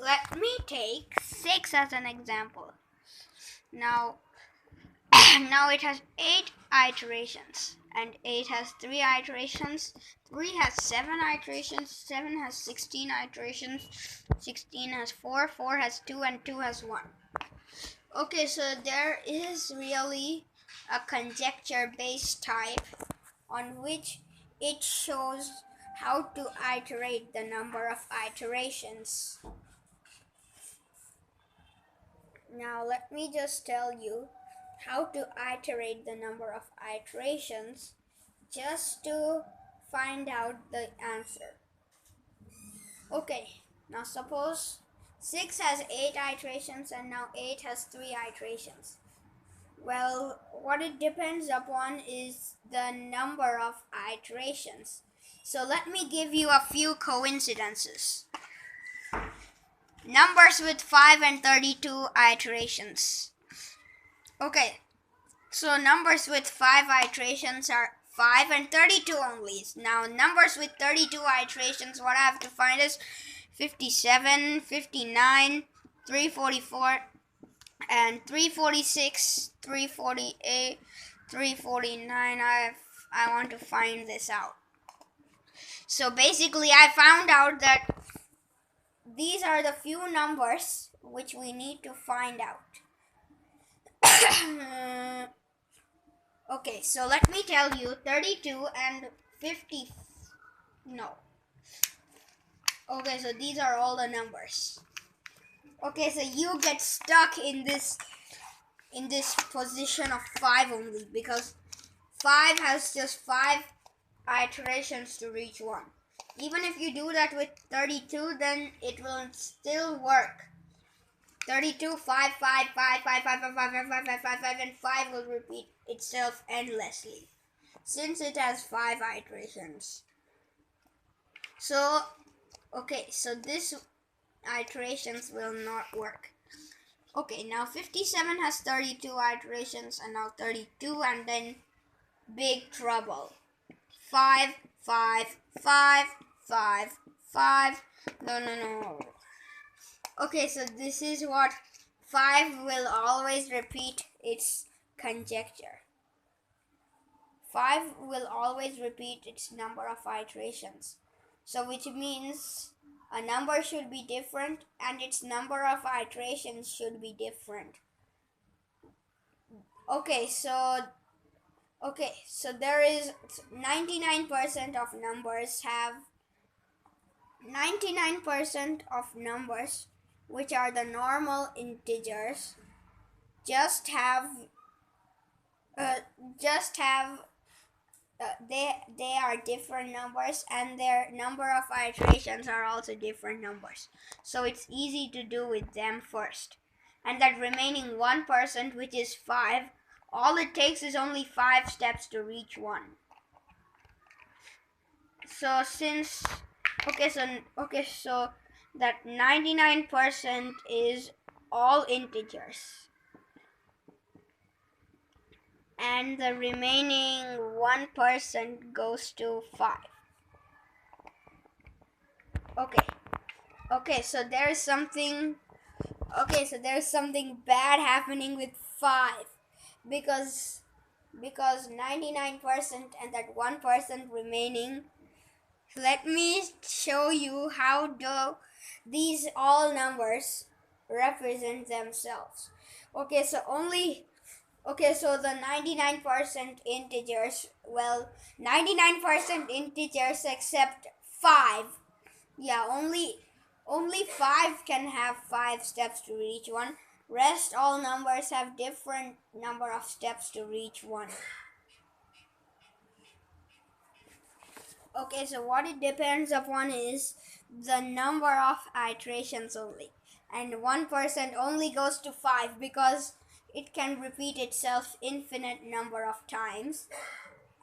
let me take 6 as an example. Now, now it has 8 iterations, and 8 has 3 iterations, 3 has 7 iterations, 7 has 16 iterations, 16 has 4, 4 has 2, and 2 has 1. Okay, so there is really a conjecture-based type on which it shows how to iterate the number of iterations. Now let me just tell you how to iterate the number of iterations just to find out the answer. Okay, now suppose 6 has 8 iterations and now 8 has 3 iterations. Well, what it depends upon is the number of iterations. So let me give you a few coincidences. Numbers with 5 and 32 iterations. Okay, so numbers with 5 iterations are 5 and 32 only. Now numbers with 32 iterations, what I have to find is 57, 59, 344, and 346, 348, 349. I want to find this out. So basically I found out that these are the few numbers which we need to find out. Okay, so let me tell you 32 and 50. No. Okay, so these are all the numbers. Okay, so you get stuck in this position of 5 only, because 5 has just 5 iterations to reach 1. Even if you do that with 32, then it will still work. 32, 5, 5, 5, 5, 5, 5, 5, 5, 5, 5, 5, 5, and 5 will repeat itself endlessly, since it has 5 iterations. So, okay, so this iterations will not work. Okay, now 57 has 32 iterations, and now 32, and then big trouble. 5, 5, 5, 5, 5. No. Okay, so this is what 5 will always repeat its conjecture. 5 will always repeat its number of iterations. So which means a number should be different and its number of iterations should be different. Okay, so there is 99% of numbers have 99% of numbers which are the normal integers just have they are different numbers, and their number of iterations are also different numbers. So it's easy to do with them first. And that remaining 1%, which is 5, all it takes is only 5 steps to reach 1. So so that 99% is all integers, and the remaining 1% goes to 5. Okay, so there's something bad happening with 5, because 99% and that 1% remaining. Let me show you how these all numbers represent themselves. Okay, so the 99% integers, 99% integers except 5. Yeah, only 5 can have 5 steps to reach 1. Rest all numbers have different number of steps to reach 1. Okay, so what it depends upon is the number of iterations only. And 1% only goes to 5 because it can repeat itself infinite number of times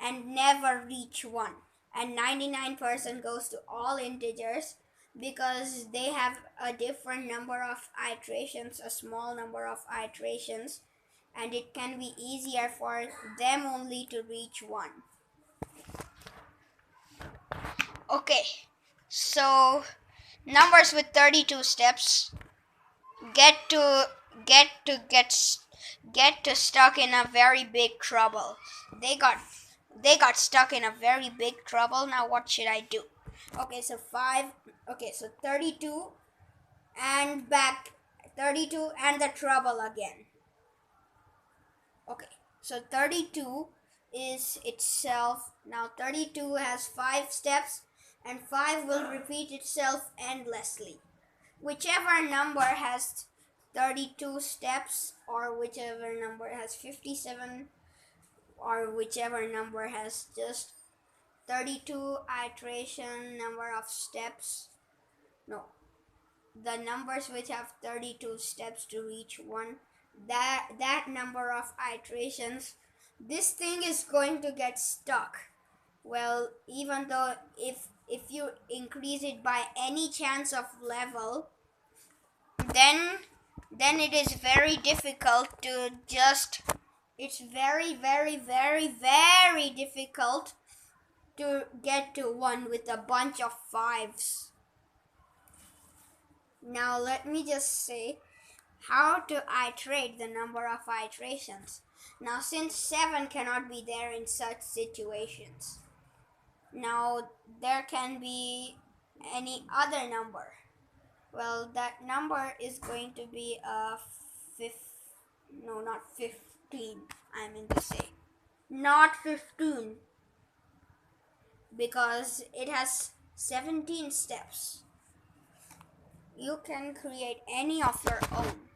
and never reach 1. And 99% goes to all integers because they have a different number of iterations, a small number of iterations, and it can be easier for them only to reach 1. Okay, so numbers with 32 steps get to get to get get to stuck in a very big trouble. They got stuck in a very big trouble. Now what should I do? Okay, so 5. Okay, so 32 and back 32 and the trouble again. Okay, so 32 is itself. Now 32 has 5 steps and 5 will repeat itself endlessly. Whichever number has 32 steps, or whichever number has 57, or whichever number has just 32 iteration number of steps. No, the numbers which have 32 steps to reach one, that number of iterations, this thing is going to get stuck. Well, even though if you increase it by any chance of level, then it is very difficult to just, it's very very very very difficult to get to one with a bunch of fives. Now let me just say how to iterate the number of iterations. Now since 7 cannot be there in such situations, now there can be any other number. Well, that number is going to be a no, not 15. I mean to say, not 15, because it has 17 steps. You can create any of your own.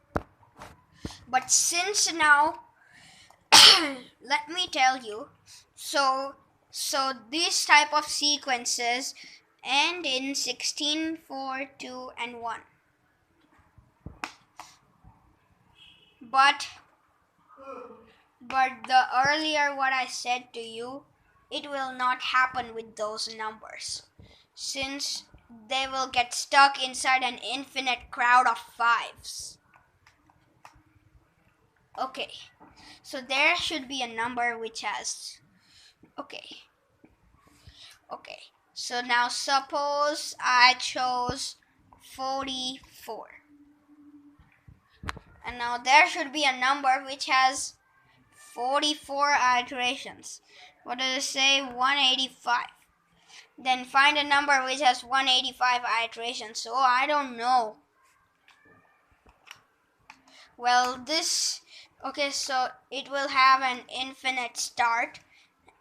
But since now, let me tell you, so these type of sequences end in 16, 4, 2, and 1. But the earlier what I said to you, it will not happen with those numbers, since they will get stuck inside an infinite crowd of fives. Okay, so there should be a number which has, okay, so now suppose I chose 44, and now there should be a number which has 44 iterations. What does it say? 185. Then find a number which has 185 iterations. So I don't know. Well, this, okay, so it will have an infinite start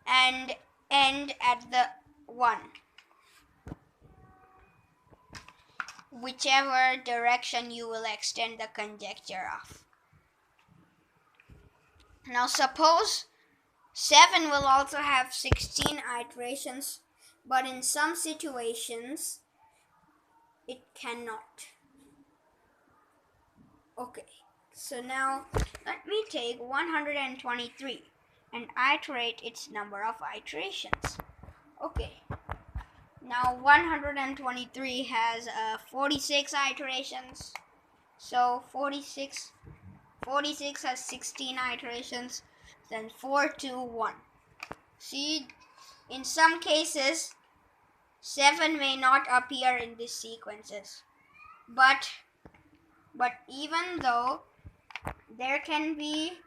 and end at the 1, whichever direction you will extend the conjecture of. Now suppose 7 will also have 16 iterations, but in some situations it cannot. Okay, so now let me take 123 and iterate its number of iterations. Okay, now 123 has 46 iterations. So 46 has 16 iterations, then 4, 2, 1. See, in some cases 7 may not appear in these sequences, but even though there can be,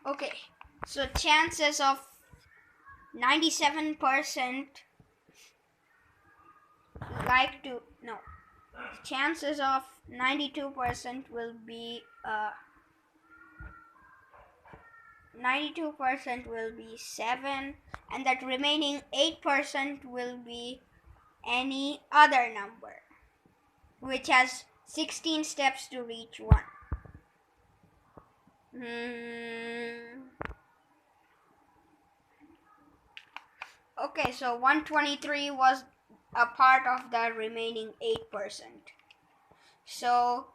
okay, so chances of 97% chances of 92% will be 7, and that remaining 8% will be any other number which has 16 steps to reach 1. Okay, so 123 was a part of the remaining 8%. So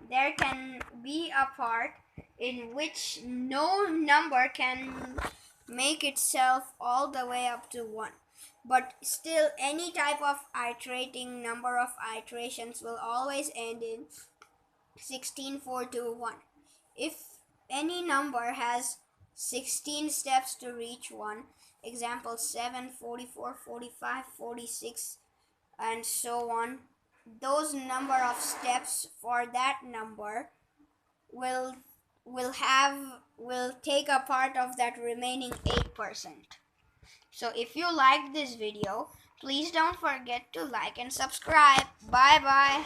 there can be a part in which no number can make itself all the way up to 1. But still, any type of iterating number of iterations will always end in 16, 4, 2, 1. If any number has 16 steps to reach 1, example 7, 44, 45, 46, and so on, those number of steps for that number will take a part of that remaining 8%. So if you liked this video, please don't forget to like and subscribe. Bye bye.